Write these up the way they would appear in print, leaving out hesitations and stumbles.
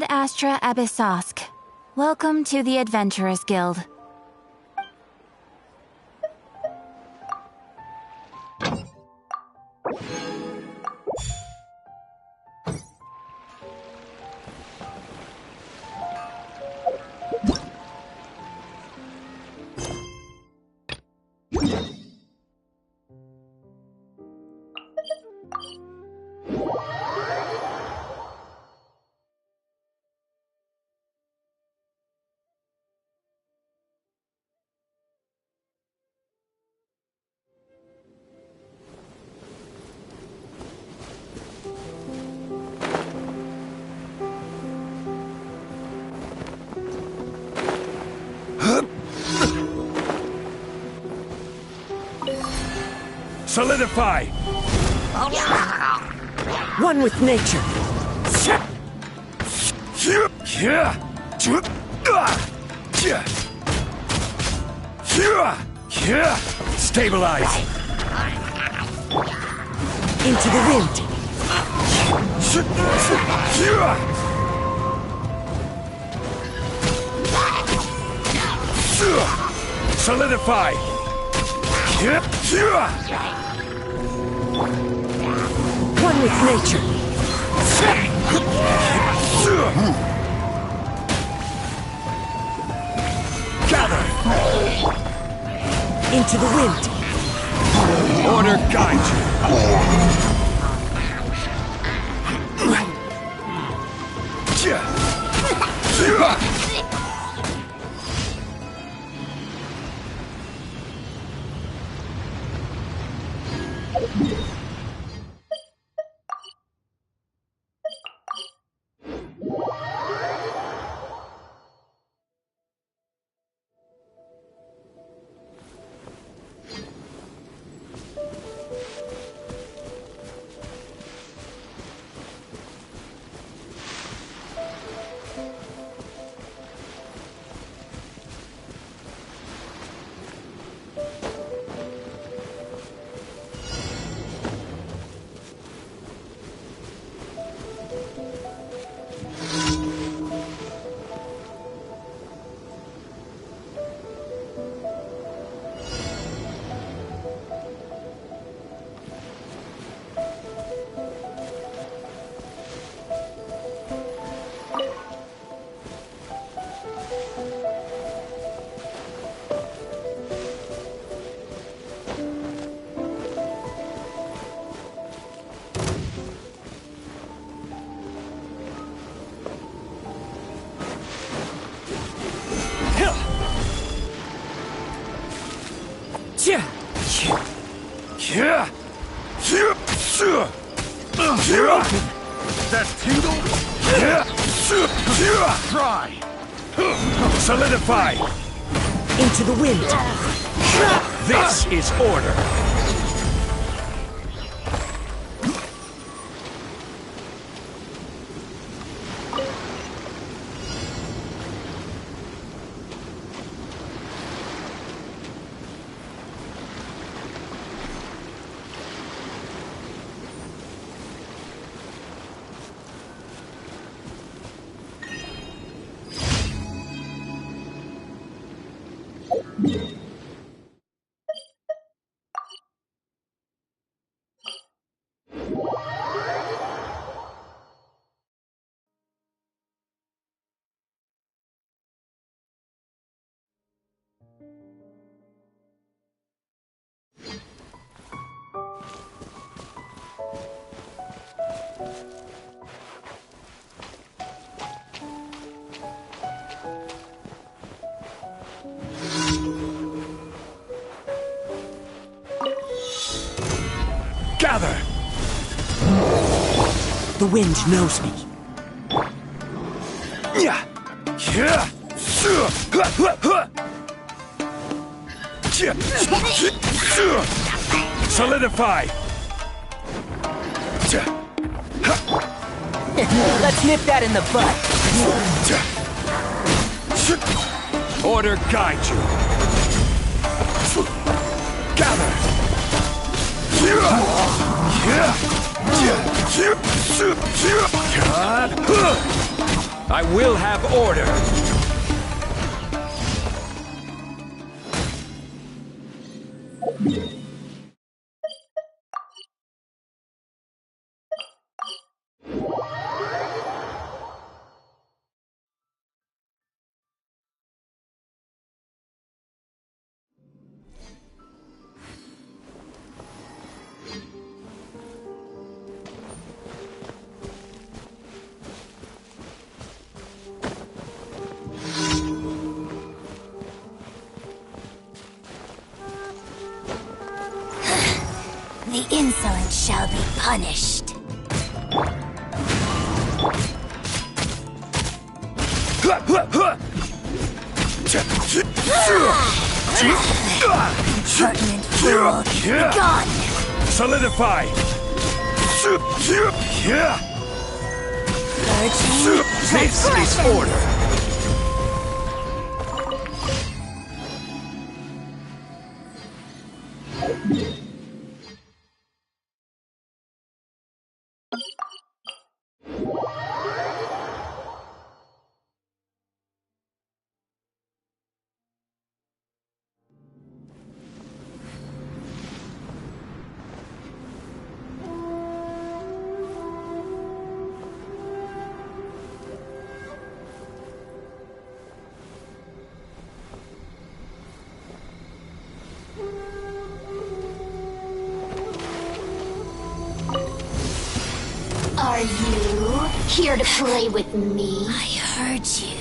Astra Abyssosk. Welcome to the Adventurers Guild. Solidify! One with nature. Stabilize! Into the wind. Solidify! One with nature. Gather! Into the wind. Order guide you! That tingle? Try! Solidify! Into the wind. This is order! Gather! The wind knows me. Solidify! Let's nip that in the butt. Order guide you! Gather! God! I will have order. The insolent shall be punished. Impertinent fool, gone! Solidify! Purging, This is order! Are you here to play with me? I heard you.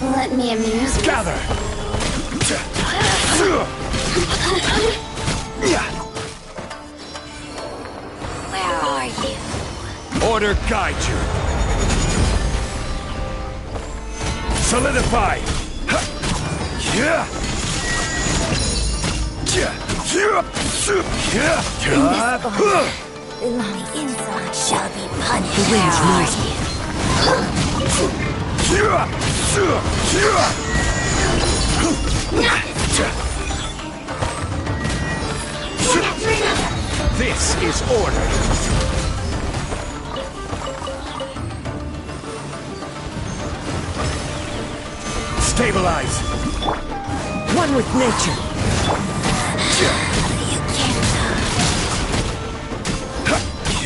Let me amuse you. Gather! Where are you? Order guide you! Solidify! The insolent shall be punished. The winds Where knows are me. This is order! Stabilize! One with nature.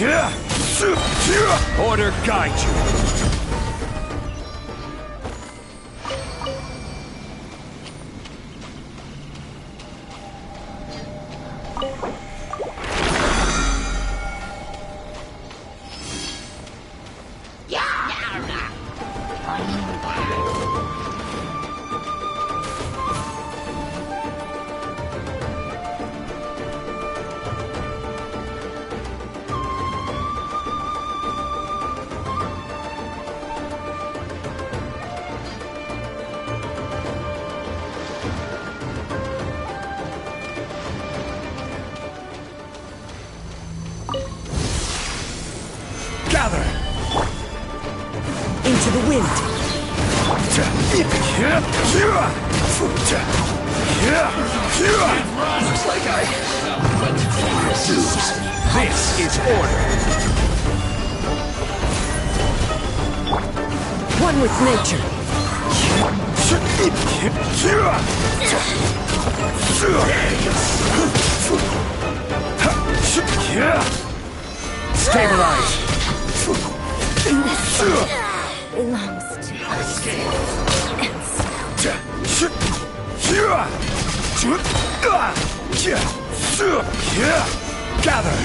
You can't Order guide you! Gather! Into the wind. Looks like I This is order! One with nature. Stabilize! belongs to us. Gather!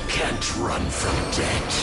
Can't run from death.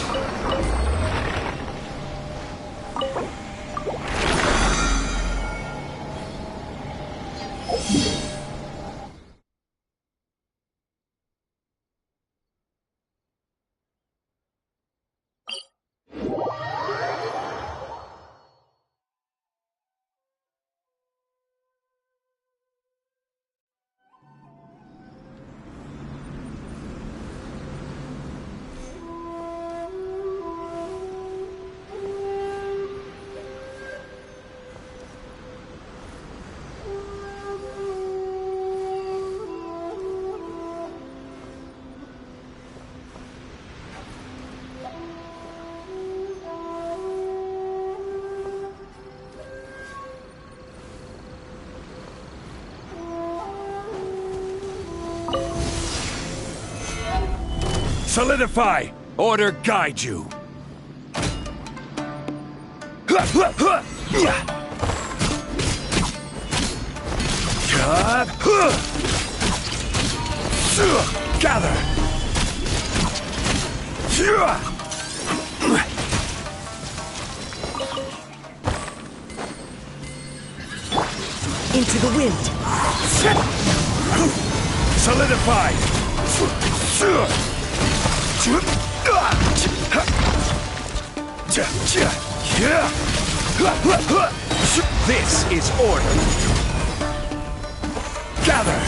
Solidify! Order guide you! Gather! Into the wind. Solidify! This is order! Gather!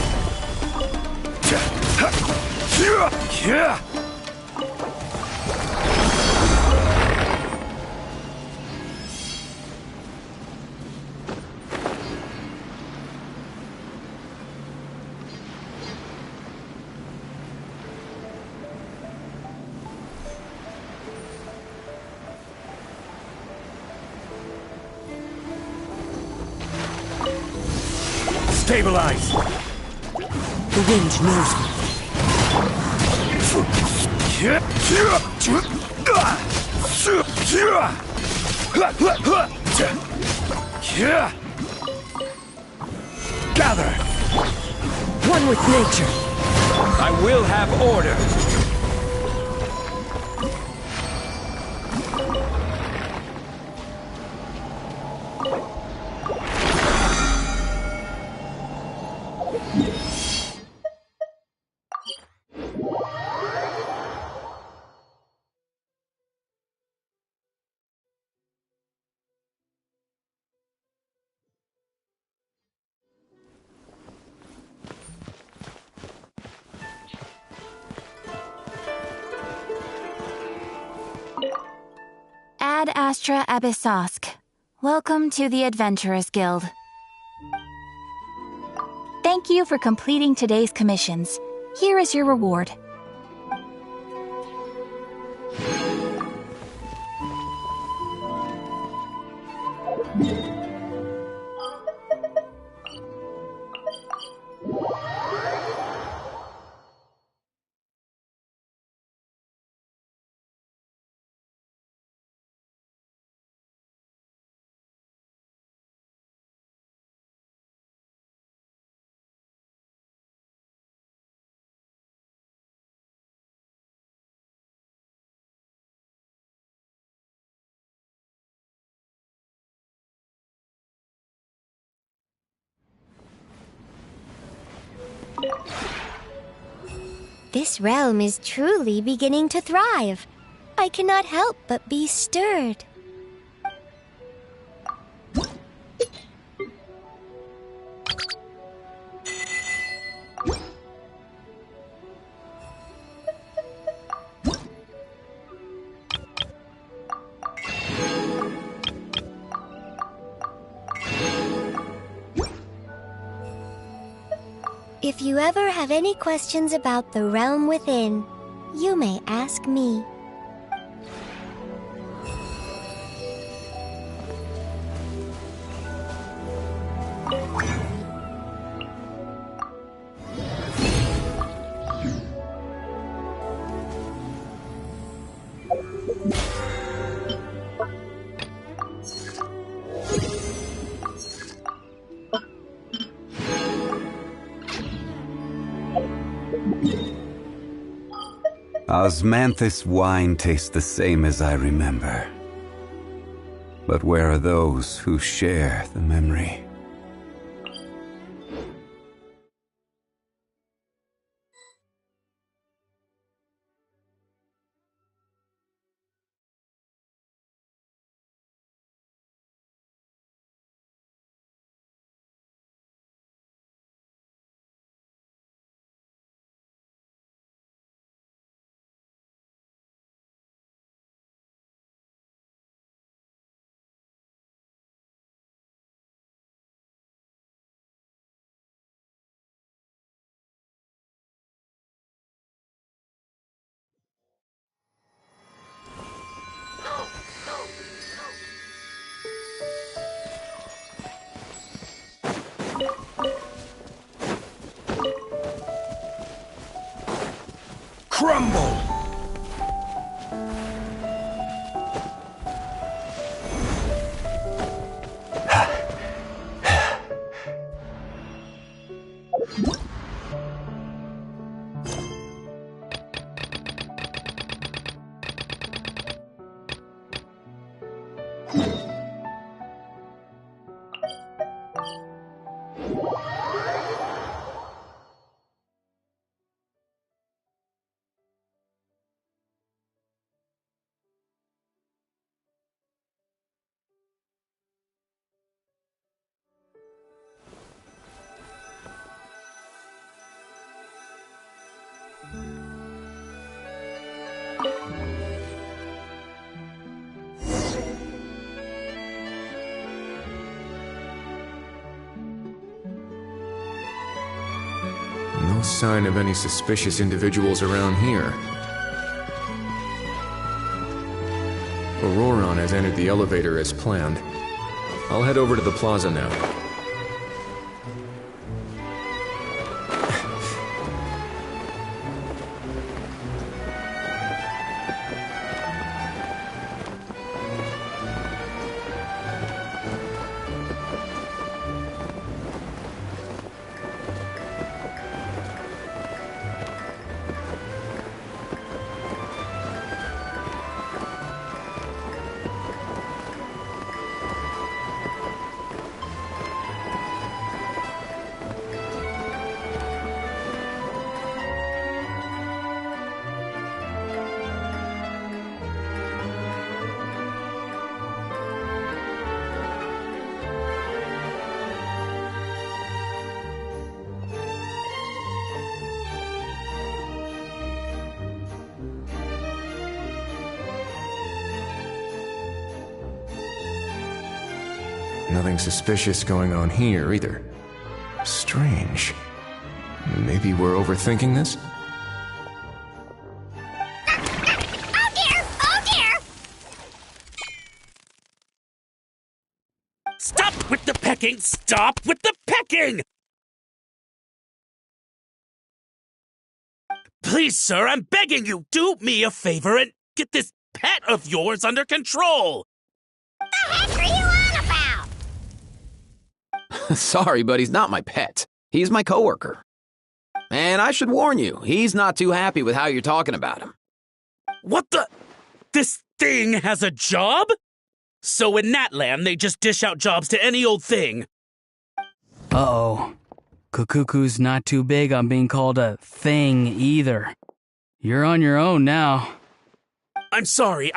Stabilize! The wind knows me. Gather! One with nature. I will have order! Ad Astra Abyssosk. Welcome to the Adventurers Guild. Thank you for completing today's commissions. Here is your reward. This realm is truly beginning to thrive. I cannot help but be stirred. If you ever have any questions about the realm within, you may ask me. Osmanthus wine tastes the same as I remember. But where are those who share the memory? Crumble! No sign of any suspicious individuals around here. Auroron has entered the elevator as planned. I'll head over to the plaza now. Nothing suspicious going on here, either. Strange. Maybe we're overthinking this? Oh dear! Oh dear! Stop with the pecking! Stop with the pecking! Please, sir, I'm begging you, do me a favor and get this pet of yours under control! The heck are you on about? Sorry, but he's not my pet. He's my coworker. And I should warn you, he's not too happy with how you're talking about him. What the? This thing has a job? So in that land, they just dish out jobs to any old thing. Uh-oh. Kukuku's not too big on being called a thing either. You're on your own now. I'm sorry.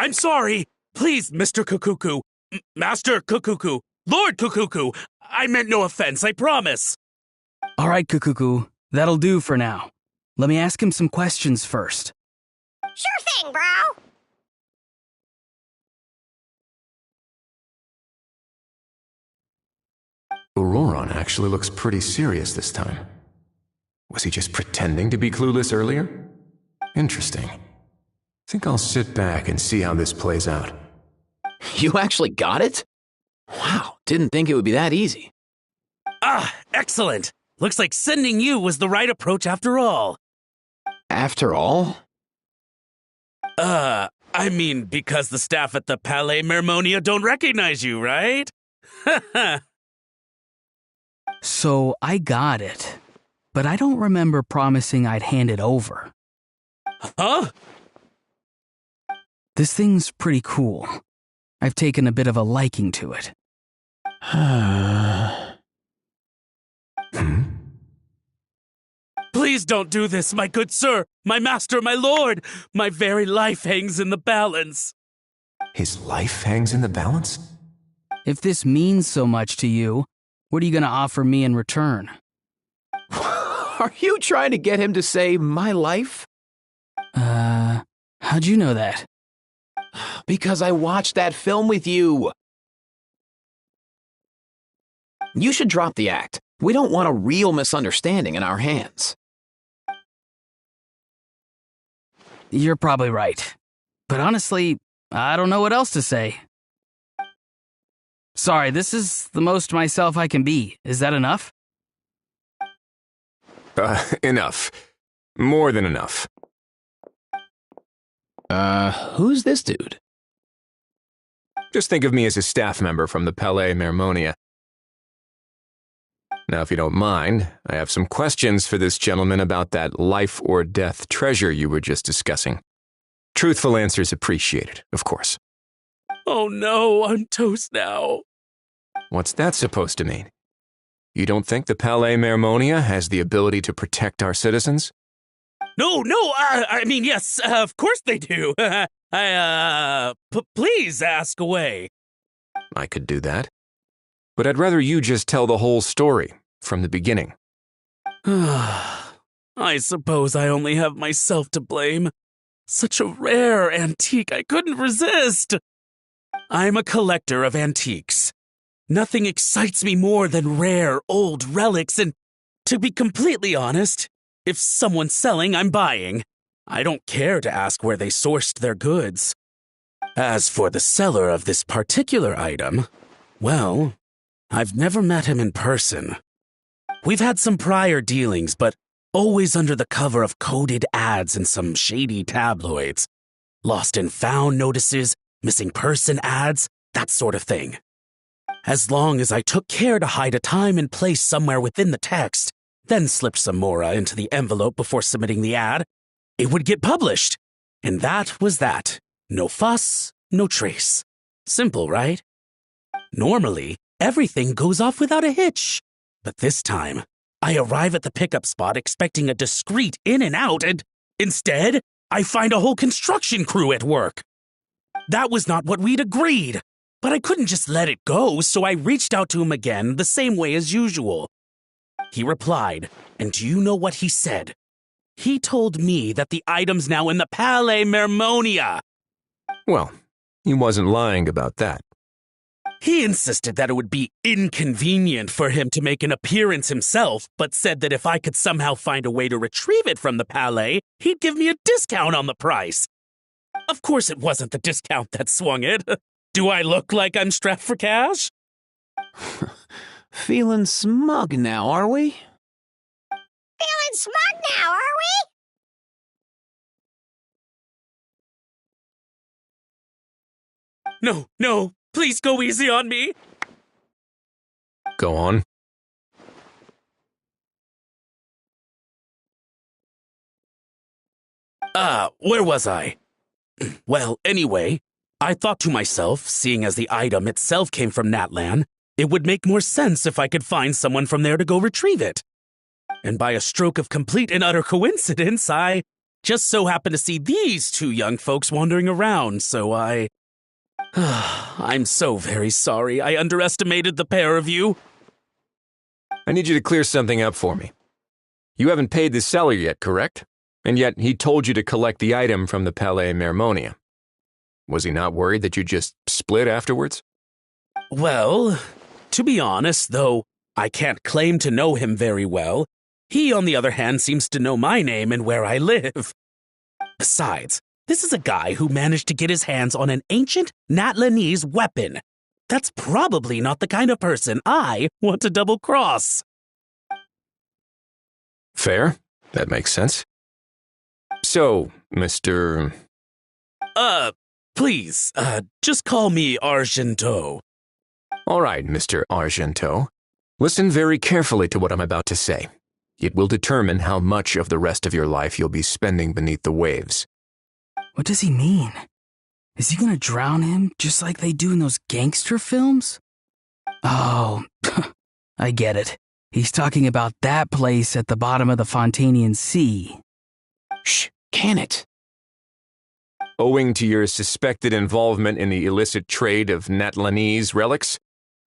Please, Mr. Kukuku. Master Kukuku. Lord Kukuku. I meant no offense, I promise. All right, Kukuku. That'll do for now. Let me ask him some questions first. Sure thing, bro! Auroron actually looks pretty serious this time. Was he just pretending to be clueless earlier? Interesting. Think I'll sit back and see how this plays out. You actually got it? Wow, didn't think it would be that easy. Ah, excellent. Looks like sending you was the right approach after all. After all? I mean, because the staff at the Palais Mermonia don't recognize you, right? So I got it, but I don't remember promising I'd hand it over. Huh? This thing's pretty cool. I've taken a bit of a liking to it. Please don't do this, my good sir, my master, my lord. My very life hangs in the balance. His life hangs in the balance? If this means so much to you, what are you gonna offer me in return? Are you trying to get him to say my life? How'd you know that? Because I watched that film with you. You should drop the act. We don't want a real misunderstanding in our hands. You're probably right. But honestly, I don't know what else to say. Sorry, this is the most myself I can be. Is that enough? Enough. More than enough. Who's this dude? Just think of me as a staff member from the Palais Mermonia. Now, if you don't mind, I have some questions for this gentleman about that life or death treasure you were just discussing. Truthful answers appreciated, of course. Oh no, I'm toast now. What's that supposed to mean? You don't think the Palais Mermonia has the ability to protect our citizens? No, I mean, yes, of course they do. Please ask away. I could do that. But I'd rather you just tell the whole story, from the beginning. I suppose I only have myself to blame. Such a rare antique, I couldn't resist. I'm a collector of antiques. Nothing excites me more than rare, old relics, and to be completely honest, if someone's selling, I'm buying. I don't care to ask where they sourced their goods. As for the seller of this particular item, well, I've never met him in person. We've had some prior dealings, but always under the cover of coded ads in some shady tabloids. Lost and found notices, missing person ads, that sort of thing. As long as I took care to hide a time and place somewhere within the text, then slipped some mora into the envelope before submitting the ad, it would get published. And that was that. No fuss, no trace. Simple, right? Normally, everything goes off without a hitch. But this time, I arrive at the pickup spot expecting a discreet in and out, and instead, I find a whole construction crew at work. That was not what we'd agreed, but I couldn't just let it go, so I reached out to him again the same way as usual. He replied, and do you know what he said? He told me that the item's now in the Palais Mermonia. Well, he wasn't lying about that. He insisted that it would be inconvenient for him to make an appearance himself, but said that if I could somehow find a way to retrieve it from the Palais, he'd give me a discount on the price. Of course it wasn't the discount that swung it. Do I look like I'm strapped for cash? Feeling smug now, are we? Feeling smug now, are we? No, please go easy on me. Go on. Where was I? Well, anyway, I thought to myself, seeing as the item itself came from Natlan, it would make more sense if I could find someone from there to go retrieve it. And by a stroke of complete and utter coincidence, I just so happened to see these two young folks wandering around, so I'm so very sorry I underestimated the pair of you. I need you to clear something up for me. You haven't paid the seller yet, correct? And yet he told you to collect the item from the Palais Mermonia. Was he not worried that you just split afterwards? Well, to be honest, though I can't claim to know him very well, he, on the other hand, seems to know my name and where I live. Besides, this is a guy who managed to get his hands on an ancient Natlanese weapon. That's probably not the kind of person I want to double-cross. Fair. That makes sense. So, Mr. Please, just call me Argento. All right, Mr. Argento. Listen very carefully to what I'm about to say. It will determine how much of the rest of your life you'll be spending beneath the waves. What does he mean? Is he gonna drown him just like they do in those gangster films? Oh, I get it. He's talking about that place at the bottom of the Fontanian Sea. Shh, can it? Owing to your suspected involvement in the illicit trade of Natlanese relics,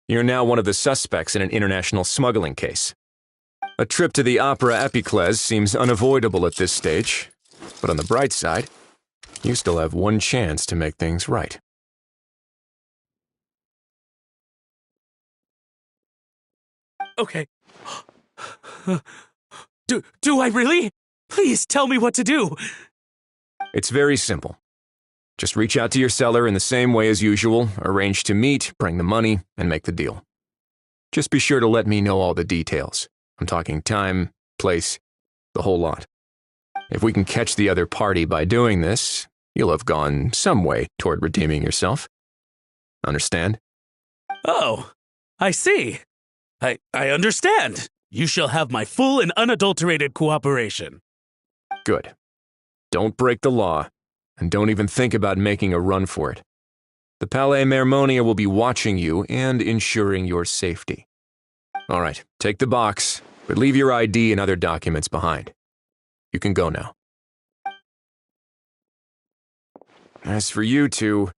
you're now one of the suspects in an international smuggling case. A trip to the Opera Epiclese seems unavoidable at this stage, but on the bright side, you still have one chance to make things right. Okay. Do I really? Please tell me what to do. It's very simple. Just reach out to your seller in the same way as usual, arrange to meet, bring the money, and make the deal. Just be sure to let me know all the details. I'm talking time, place, the whole lot. If we can catch the other party by doing this, you'll have gone some way toward redeeming yourself. Understand? Oh, I see. I understand. You shall have my full and unadulterated cooperation. Good. Don't break the law, and don't even think about making a run for it. The Palais Mermonia will be watching you and ensuring your safety. All right, take the box, but leave your ID and other documents behind. You can go now. As for you two,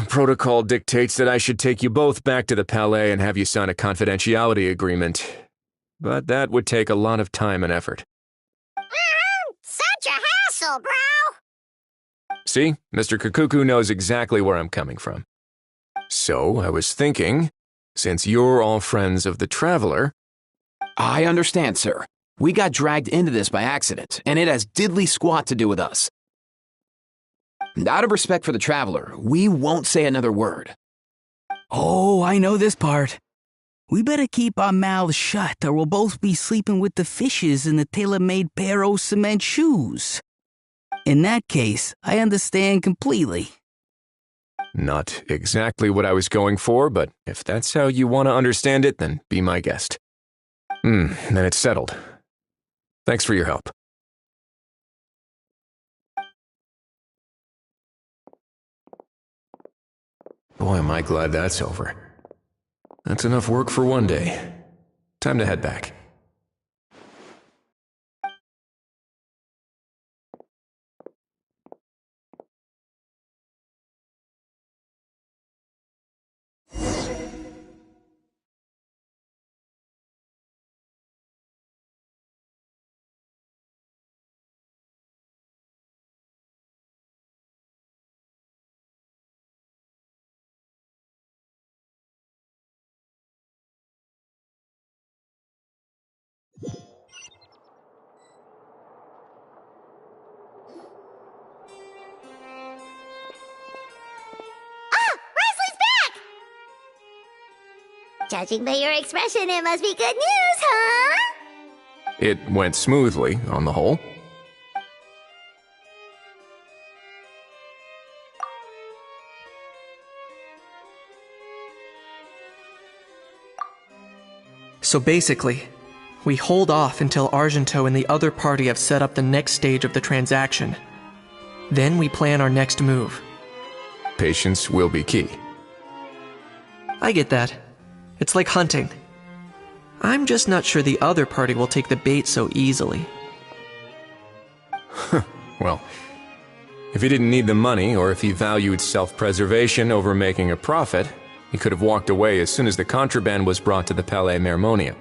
protocol dictates that I should take you both back to the Palais and have you sign a confidentiality agreement. but that would take a lot of time and effort. Such a hassle, bro! See, Mr. Kakuku knows exactly where I'm coming from. So, I was thinking, since you're all friends of the Traveler... I understand, sir. We got dragged into this by accident, and it has diddly squat to do with us. Out of respect for the Traveler, we won't say another word. Oh, I know this part. We better keep our mouths shut or we'll both be sleeping with the fishes in the tailor-made pair of cement shoes. In that case, I understand completely. Not exactly what I was going for, but if that's how you want to understand it, then be my guest. Then it's settled. Thanks for your help. Boy, am I glad that's over. That's enough work for one day. Time to head back. Judging by your expression, it must be good news, huh? It went smoothly, on the whole. So basically, we hold off until Argento and the other party have set up the next stage of the transaction. Then we plan our next move. Patience will be key. I get that. It's like hunting. I'm just not sure the other party will take the bait so easily. Well, if he didn't need the money, or if he valued self-preservation over making a profit, he could have walked away as soon as the contraband was brought to the Palais Mermonia.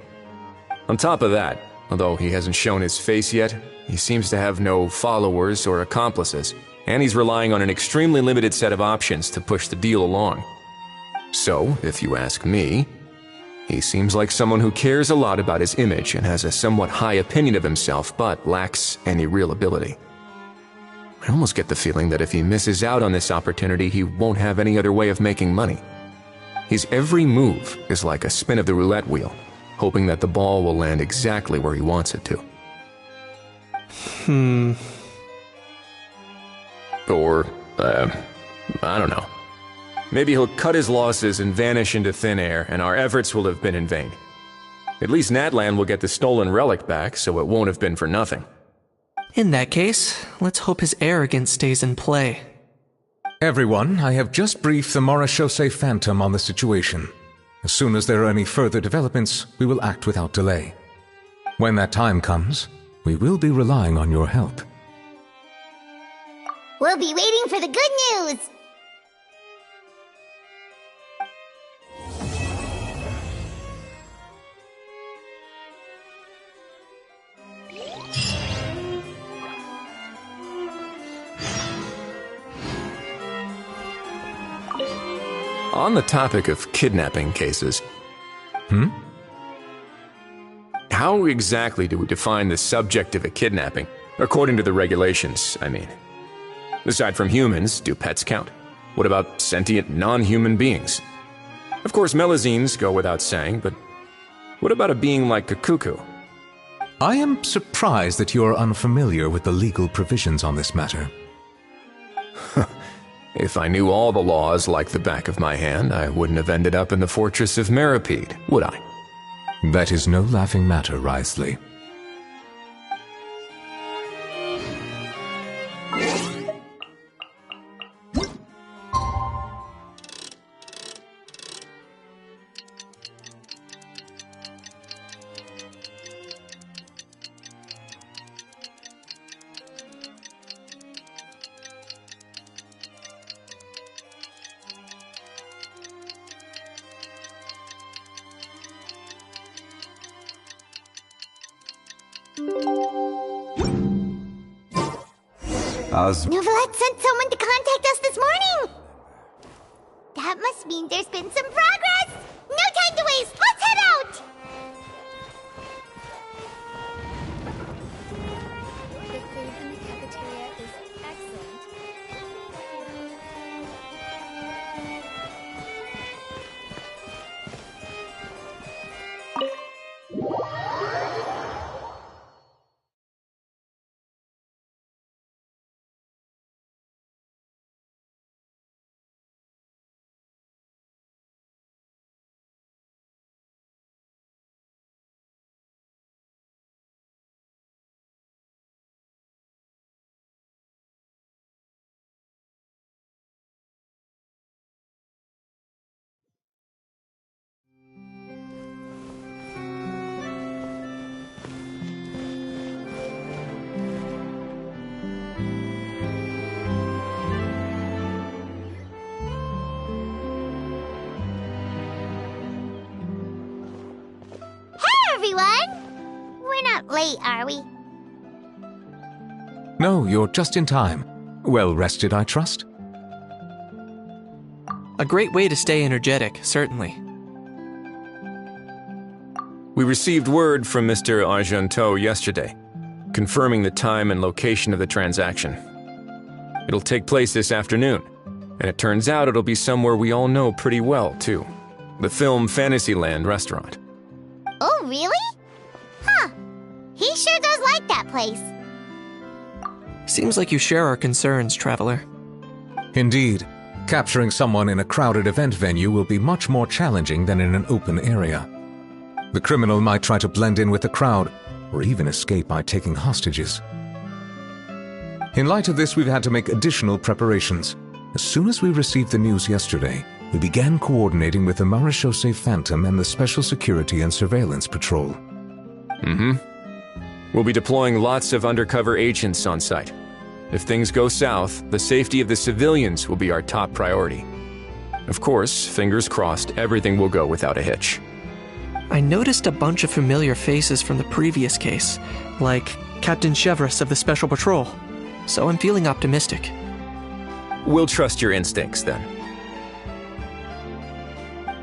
On top of that, although he hasn't shown his face yet, he seems to have no followers or accomplices, and he's relying on an extremely limited set of options to push the deal along. So, if you ask me, he seems like someone who cares a lot about his image and has a somewhat high opinion of himself, but lacks any real ability. I almost get the feeling that if he misses out on this opportunity, he won't have any other way of making money. His every move is like a spin of the roulette wheel, hoping that the ball will land exactly where he wants it to. Or, I don't know. Maybe he'll cut his losses and vanish into thin air, and our efforts will have been in vain. At least Natlan will get the stolen relic back, so it won't have been for nothing. In that case, let's hope his arrogance stays in play. Everyone, I have just briefed the Morishose Phantom on the situation. As soon as there are any further developments, we will act without delay. When that time comes, we will be relying on your help. We'll be waiting for the good news! On the topic of kidnapping cases... How exactly do we define the subject of a kidnapping? According to the regulations, I mean. Aside from humans, do pets count? What about sentient, non-human beings? Of course, Melazines go without saying, but what about a being like Kakuku? I am surprised that you are unfamiliar with the legal provisions on this matter. If I knew all the laws like the back of my hand, I wouldn't have ended up in the fortress of Meripede, would I? That is no laughing matter, Wriothesley. Novelette sent someone to contact us this morning! That must mean there's been some progress! No time to waste! Let's head out! The food in the cafeteria is excellent. Everyone! We're not late, are we? No, you're just in time. Well rested, I trust? A great way to stay energetic, certainly. We received word from Mr. Argenteau yesterday, confirming the time and location of the transaction. It'll take place this afternoon, and it turns out it'll be somewhere we all know pretty well, too. The Film Fantasyland restaurant. Oh, really? Huh. He sure does like that place. Seems like you share our concerns, Traveler. Indeed. Capturing someone in a crowded event venue will be much more challenging than in an open area. The criminal might try to blend in with the crowd, or even escape by taking hostages. In light of this, we've had to make additional preparations. As soon as we received the news yesterday, we began coordinating with the Marechaussee Phantom and the Special Security and Surveillance Patrol. We'll be deploying lots of undercover agents on site. If things go south, the safety of the civilians will be our top priority. Of course, fingers crossed, everything will go without a hitch. I noticed a bunch of familiar faces from the previous case, like Captain Chevreuse of the Special Patrol, so I'm feeling optimistic. We'll trust your instincts, then.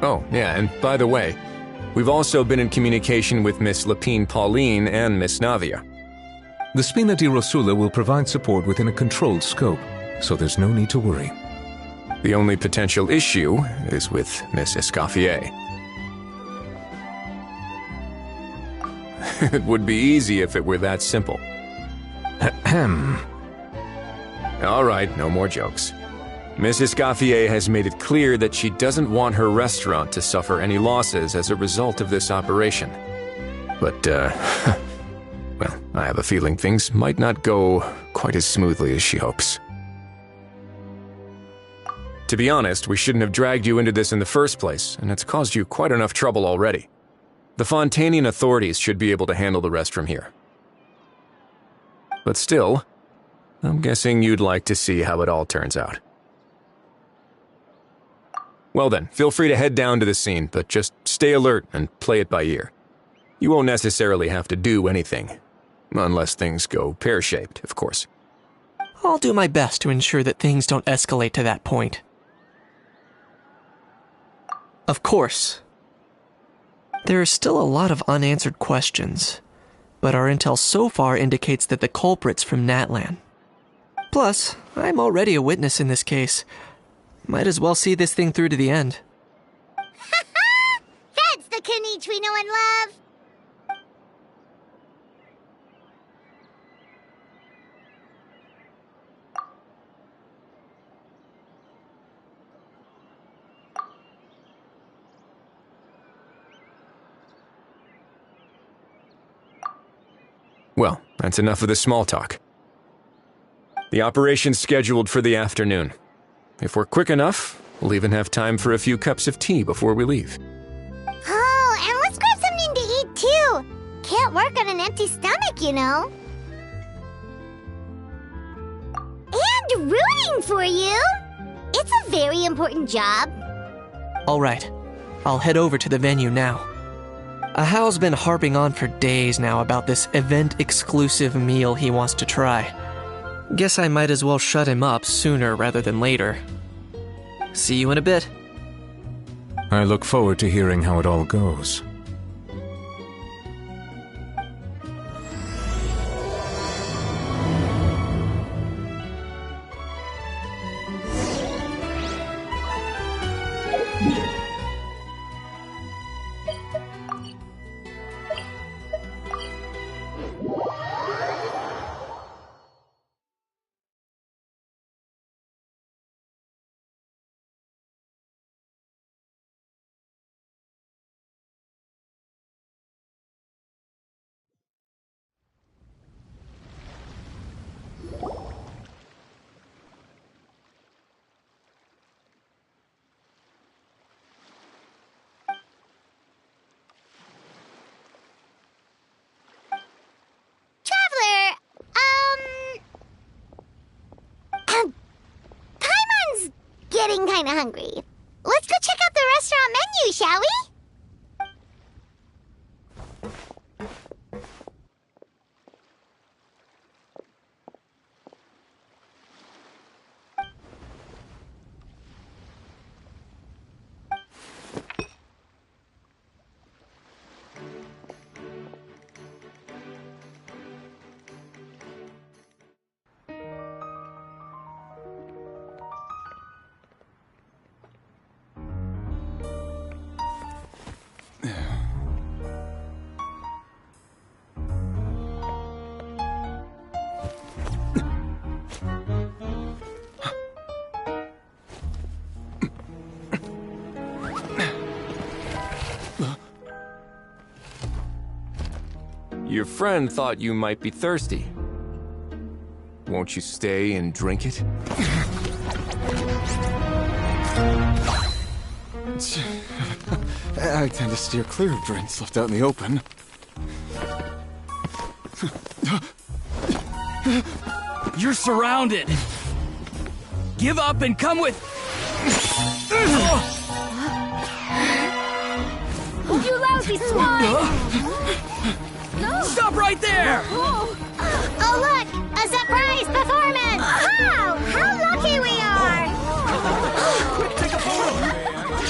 Oh, yeah, and by the way, we've also been in communication with Miss Lapine Pauline and Miss Navia. The Spina di Rosula will provide support within a controlled scope, so there's no need to worry. The only potential issue is with Miss Escoffier. It would be easy if it were that simple. Ahem. All right, no more jokes. Miss Escoffier has made it clear that she doesn't want her restaurant to suffer any losses as a result of this operation. But, well, I have a feeling things might not go quite as smoothly as she hopes. To be honest, we shouldn't have dragged you into this in the first place, and it's caused you quite enough trouble already. The Fontanian authorities should be able to handle the rest from here. But still, I'm guessing you'd like to see how it all turns out. Well then, feel free to head down to the scene, but just stay alert and play it by ear. You won't necessarily have to do anything, unless things go pear-shaped, of course. I'll do my best to ensure that things don't escalate to that point. Of course. There are still a lot of unanswered questions, but our intel so far indicates that the culprit's from Natlan. Plus, I'm already a witness in this case. Might as well see this thing through to the end. That's the Kanichi we know and love! Well, that's enough of the small talk. The operation's scheduled for the afternoon. If we're quick enough, we'll even have time for a few cups of tea before we leave. Oh, and let's grab something to eat too! Can't work on an empty stomach, you know. And rooting for you! It's a very important job. Alright, I'll head over to the venue now. Ahao's been harping on for days now about this event-exclusive meal he wants to try. Guess I might as well shut him up sooner rather than later. See you in a bit. I look forward to hearing how it all goes. Traveler, Paimon's getting kinda hungry. Let's go check out the restaurant menu, shall we? Your friend thought you might be thirsty. Won't you stay and drink it? I tend to steer clear of drinks left out in the open. You're surrounded. Give up and come with... You lousy swine! Stop right there! Oh look! A surprise performance! Wow! How lucky we are!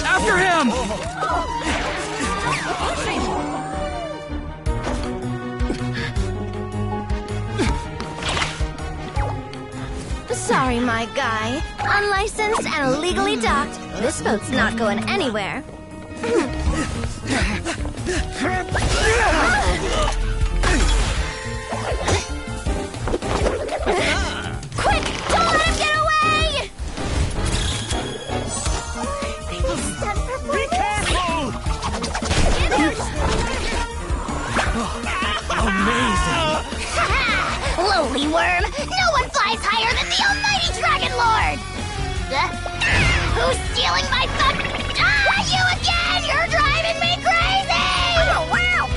After him! Sorry, my guy. Unlicensed and illegally docked. This boat's not going anywhere. Quick! Don't let him get away! Be careful! Amazing! Lowly worm! No one flies higher than the almighty Dragon Lord! Who's stealing my fun? Ah, you again! You're driving me crazy! Oh, wow,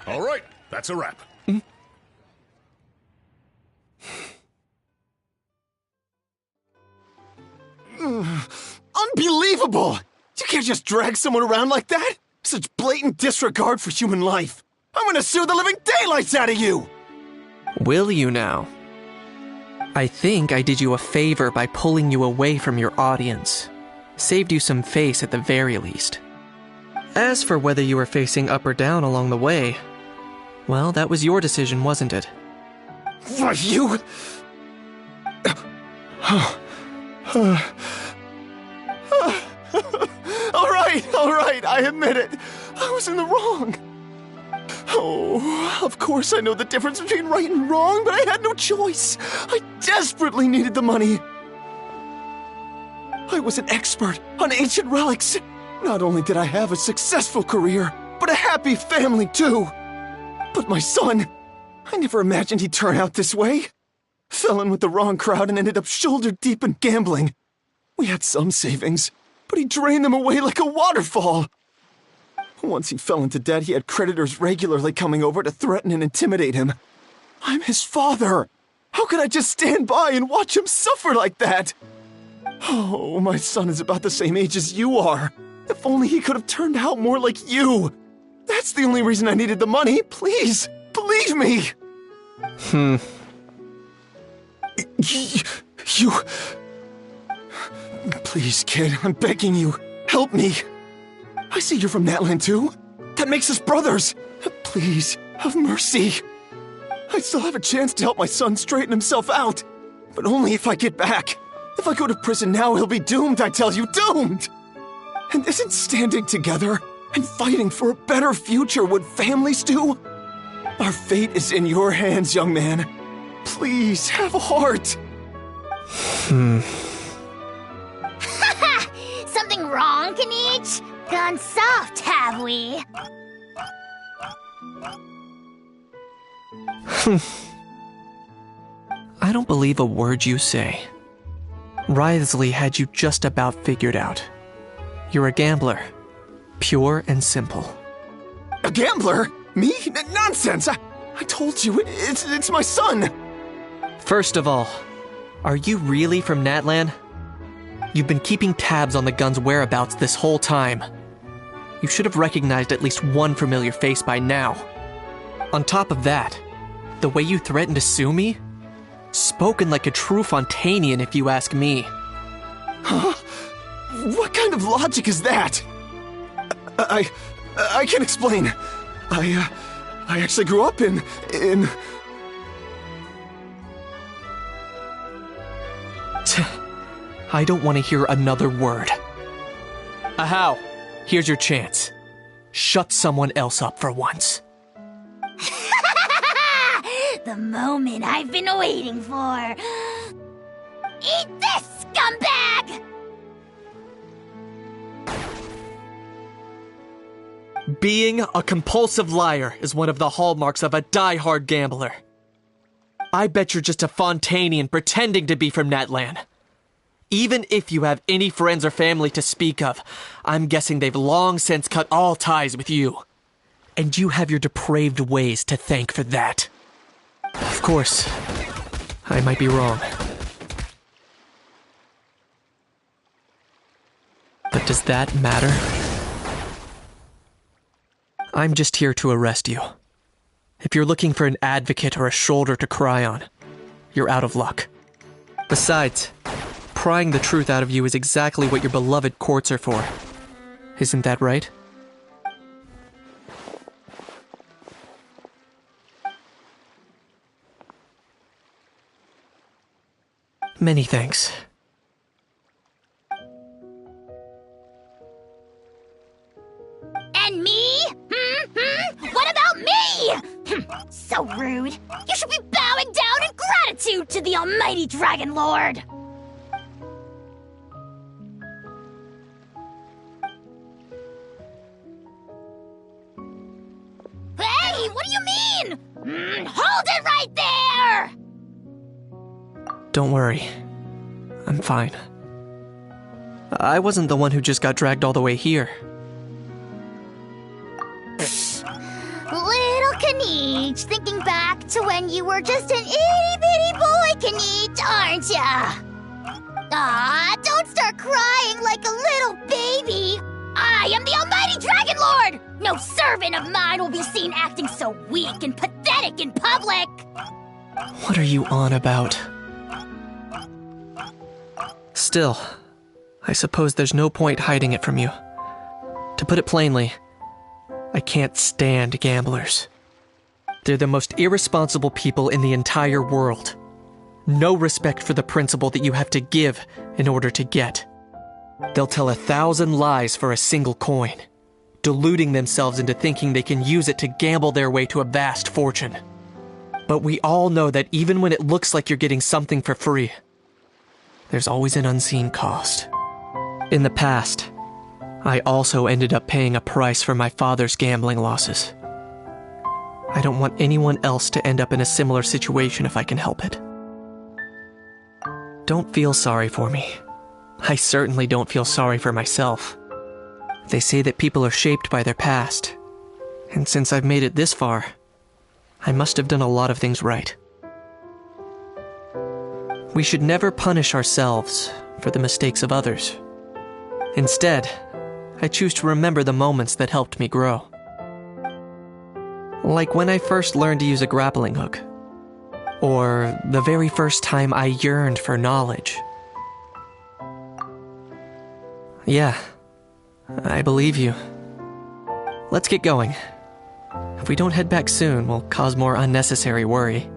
All right, that's a wrap. Unbelievable! You can't just drag someone around like that! Such blatant disregard for human life! I'm gonna sue the living daylights out of you! Will you now? I think I did you a favor by pulling you away from your audience. Saved you some face at the very least. As for whether you were facing up or down along the way, well, that was your decision, wasn't it? Why, you... All right, I admit it. I was in the wrong. Oh, of course I know the difference between right and wrong, but I had no choice. I desperately needed the money. I was an expert on ancient relics. Not only did I have a successful career, but a happy family too. But my son, I never imagined he'd turn out this way. Fell in with the wrong crowd and ended up shoulder deep in gambling. We had some savings, but he drained them away like a waterfall. Once he fell into debt, he had creditors regularly coming over to threaten and intimidate him. I'm his father. How could I just stand by and watch him suffer like that? Oh, my son is about the same age as you are. If only he could have turned out more like you. That's the only reason I needed the money. Please, believe me. You... Please, kid, I'm begging you. Help me. I see you're from Natlan too. That makes us brothers. Please, have mercy. I still have a chance to help my son straighten himself out. But only if I get back. If I go to prison now, he'll be doomed, I tell you, doomed! And isn't standing together and fighting for a better future what families do? Our fate is in your hands, young man. Please, have a heart. Something wrong, Kanich? Gone soft, have we? I don't believe a word you say. Wriothesley had you just about figured out. You're a gambler. Pure and simple. A gambler? Me? Nonsense! I told you, it's my son! First of all, are you really from Natlan? You've been keeping tabs on the gun's whereabouts this whole time. You should have recognized at least one familiar face by now. On top of that, the way you threatened to sue me? Spoken like a true Fontanian, if you ask me. Huh? What kind of logic is that? I can explain. I actually grew up in... I don't want to hear another word. Ahau, here's your chance. Shut someone else up for once. The moment I've been waiting for. Eat this, scumbag! Being a compulsive liar is one of the hallmarks of a die-hard gambler. I bet you're just a Fontanian pretending to be from Natlan. Even if you have any friends or family to speak of, I'm guessing they've long since cut all ties with you. And you have your depraved ways to thank for that. Of course, I might be wrong. But does that matter? I'm just here to arrest you. If you're looking for an advocate or a shoulder to cry on, you're out of luck. Besides, prying the truth out of you is exactly what your beloved courts are for. Isn't that right? Many thanks. And me? What about me? So rude. You should be bowing down in gratitude to the almighty Dragon Lord. Hey, what do you mean? Hold it right there! Don't worry. I'm fine. I wasn't the one who just got dragged all the way here. Little Kanich, thinking back to when you were just an itty-bitty boy, Kanich, aren't ya? Aw, don't start crying like a little baby. I am the almighty Dragon Lord! No servant of mine will be seen acting so weak and pathetic in public! What are you on about? Still, I suppose there's no point hiding it from you. To put it plainly, I can't stand gamblers. They're the most irresponsible people in the entire world. No respect for the principle that you have to give in order to get. They'll tell 1,000 lies for a single coin, deluding themselves into thinking they can use it to gamble their way to a vast fortune. But we all know that even when it looks like you're getting something for free, there's always an unseen cost. In the past, I also ended up paying a price for my father's gambling losses. I don't want anyone else to end up in a similar situation if I can help it. Don't feel sorry for me. I certainly don't feel sorry for myself. They say that people are shaped by their past, and since I've made it this far, I must have done a lot of things right. We should never punish ourselves for the mistakes of others. Instead, I choose to remember the moments that helped me grow. Like when I first learned to use a grappling hook. Or the very first time I yearned for knowledge. Yeah, I believe you. Let's get going. If we don't head back soon, we'll cause more unnecessary worry.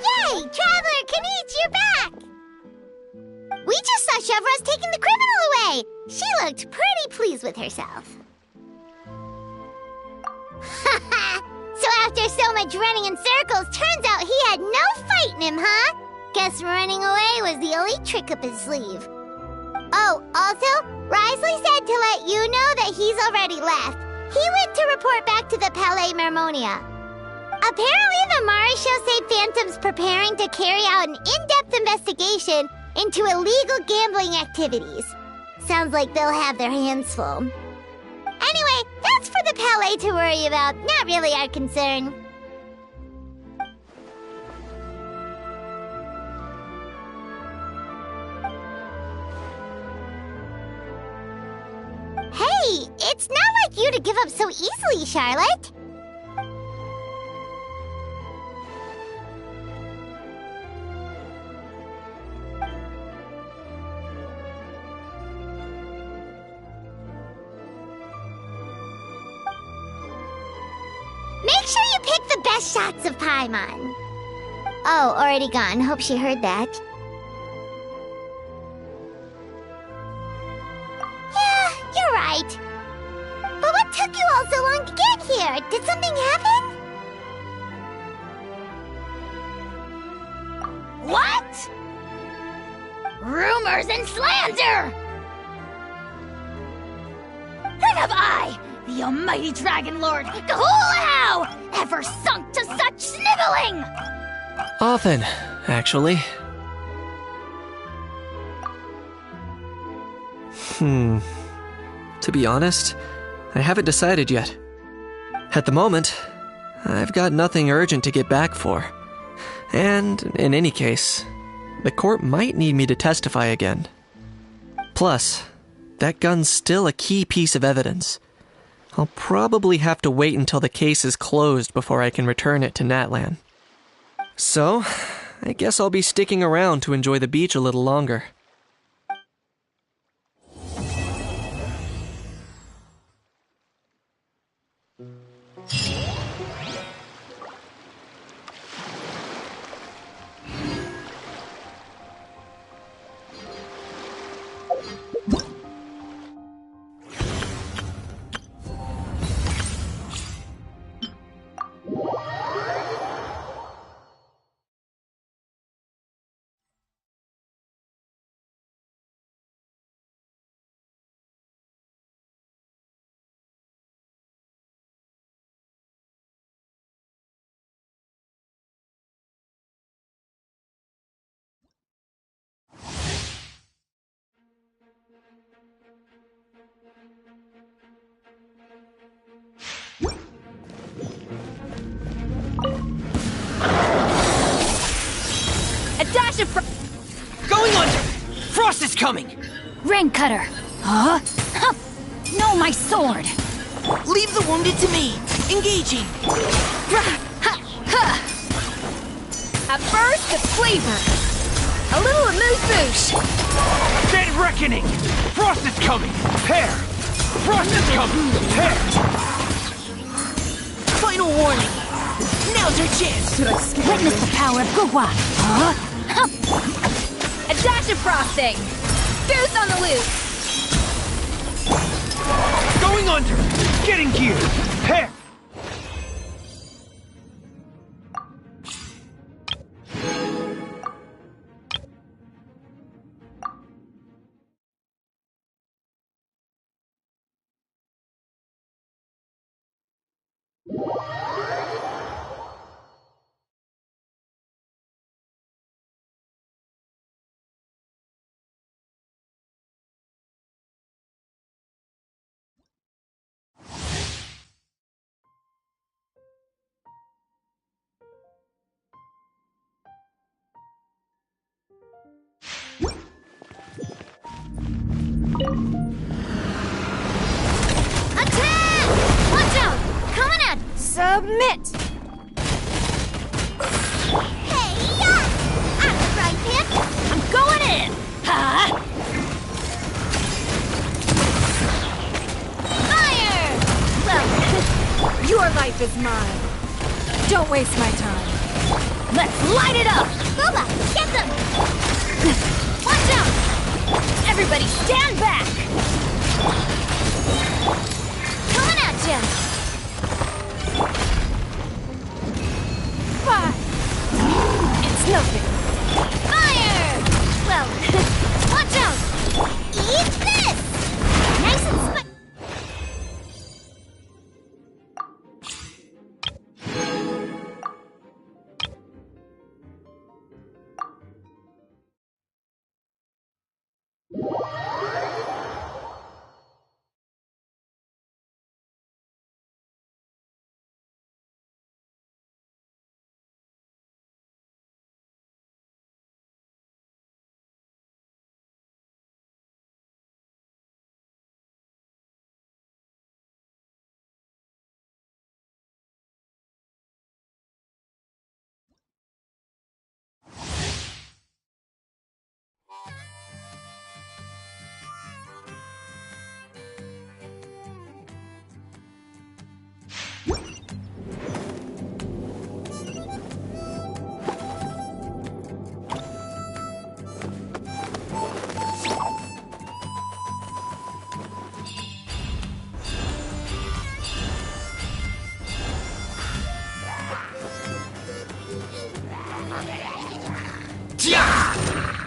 Yay! Traveler Kaniche, you're back! We just saw Chevro's taking the criminal away! She looked pretty pleased with herself. So after so much running in circles, turns out he had no fight in him, huh? Guess running away was the only trick up his sleeve. Oh, also, Risley said to let you know that he's already left. He went to report back to the Palais Mermonia. Apparently, the Marechaussee Phantom's preparing to carry out an in-depth investigation into illegal gambling activities. Sounds like they'll have their hands full. Anyway, that's for the Palais to worry about, not really our concern. Hey, it's not like you to give up so easily, Charlotte. Make sure you pick the best shots of Paimon. Oh, already gone. Hope she heard that. Yeah, you're right. But what took you all so long to get here? Did something happen? What? Rumors and slander! When have I, the almighty Dragon Lord, Kahulahau, ever sunk to such sniveling? Often, actually. To be honest, I haven't decided yet. At the moment, I've got nothing urgent to get back for. And, in any case, the court might need me to testify again. Plus, that gun's still a key piece of evidence. I'll probably have to wait until the case is closed before I can return it to Natlan. So, I guess I'll be sticking around to enjoy the beach a little longer. Going under! Frost is coming! Ring cutter! Huh? No, my sword! Leave the wounded to me! Engaging! At first, the flavor! A little amuse-bouche! Dead reckoning! Frost is coming! Prepare! Frost is coming! Prepare! Final warning! Now's our chance! Witness the power of Gugwa! Huh? A dash of frosting! Goose on the loose! Going under! Getting gear! Pair! Attack! Watch out! Coming at! Submit! Hey, yeah! I'm the right pick! I'm going in! Ha! Fire! Well, your life is mine. Don't waste my time. Let's light it up! Booba, get them! Watch out! Everybody stand back! Coming at ya! Fire! It's nothing. Fire! Well, watch out! Eat this! Nice and spicy.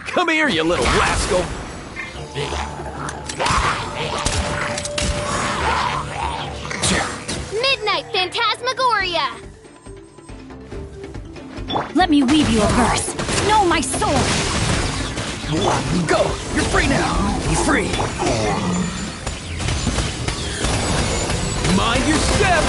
Come here, you little rascal! Midnight Phantasmagoria! Let me weave you a verse. Know my soul. Go! You're free now! Be free! Mind your step!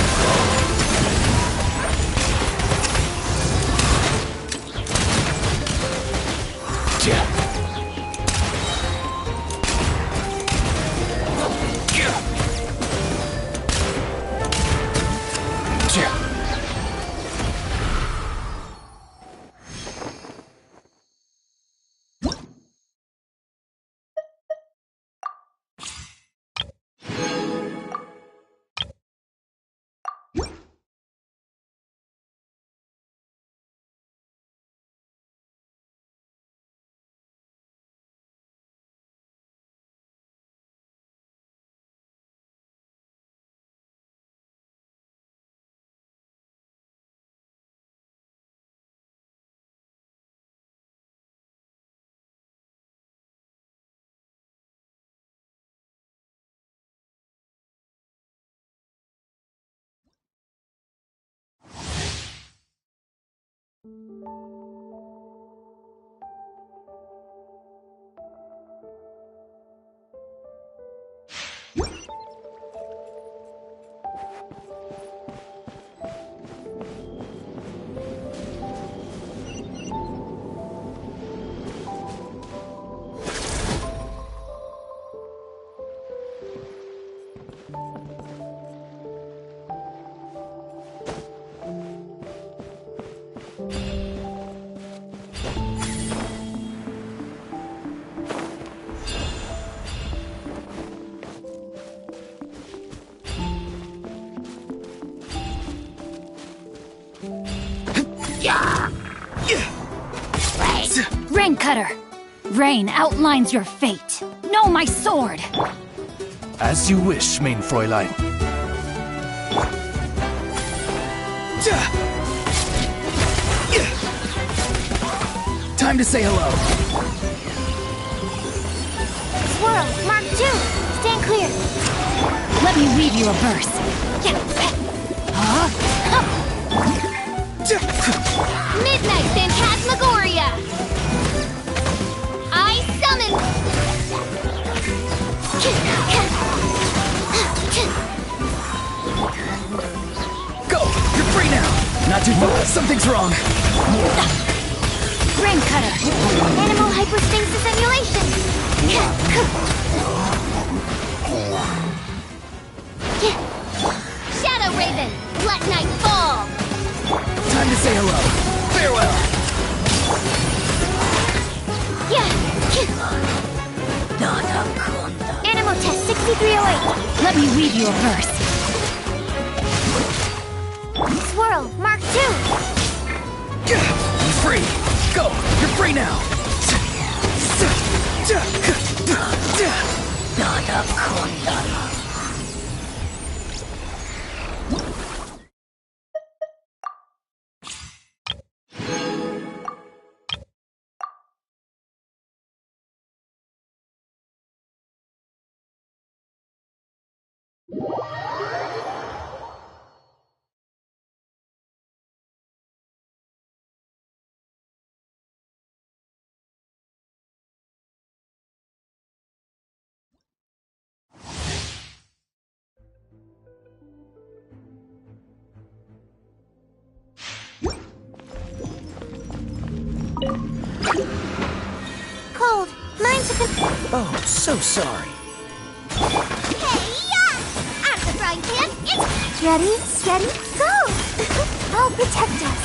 Rain Cutter. Rain outlines your fate. Know my sword. As you wish, main Fräulein. Time to say hello. Swirl, Mark 2. Stand clear. Let me read you a verse. Midnight Phantasmagoria! I summon... Go! You're free now! Not too fast. Something's wrong. Ring Cutter. Animal hypostasis emulation. Shadow Raven, let night fall! Time to say hello. Farewell. Animal test 6308. Let me read you a verse. Swirl, Mark 2. I'm free. Go! You're free now. Cold. Mine's a Oh, so sorry. Hey-ya! Out of the frying pan, it's... Ready, steady, go! I'll protect us.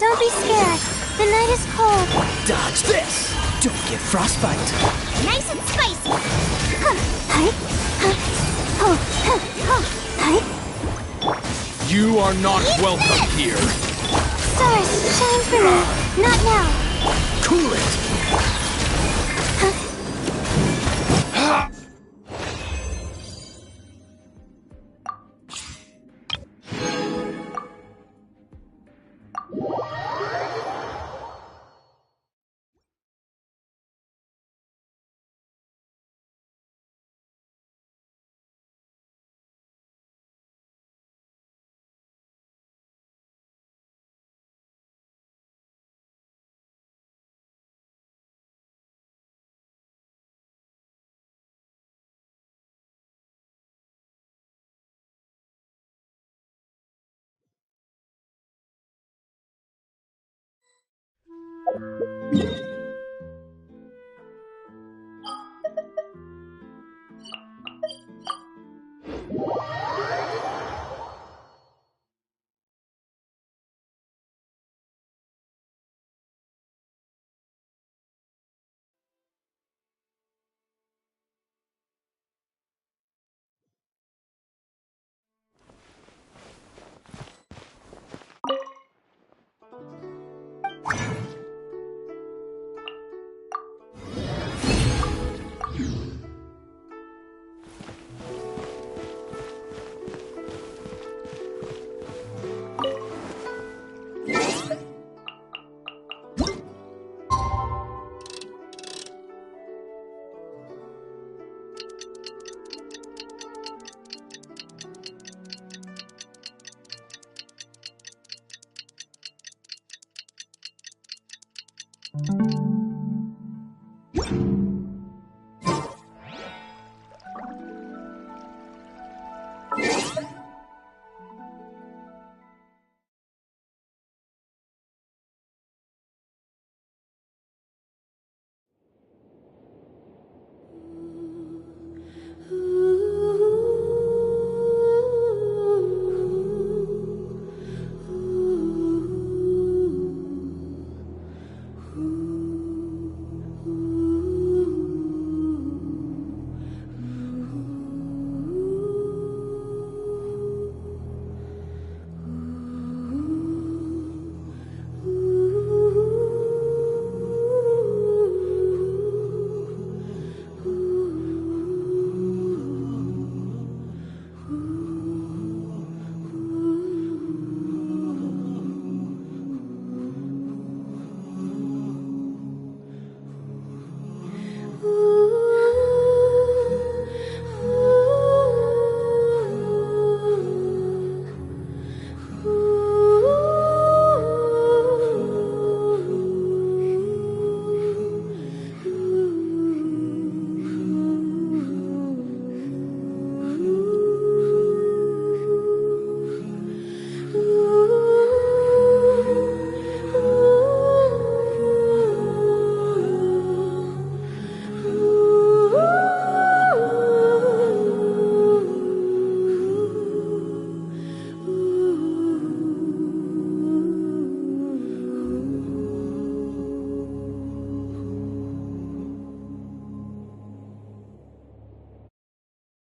Don't be scared. The night is cold. Dodge this. Don't get frostbite. nice and spicy! You are not welcome here. Stars, shine for me. Not now. Cool it.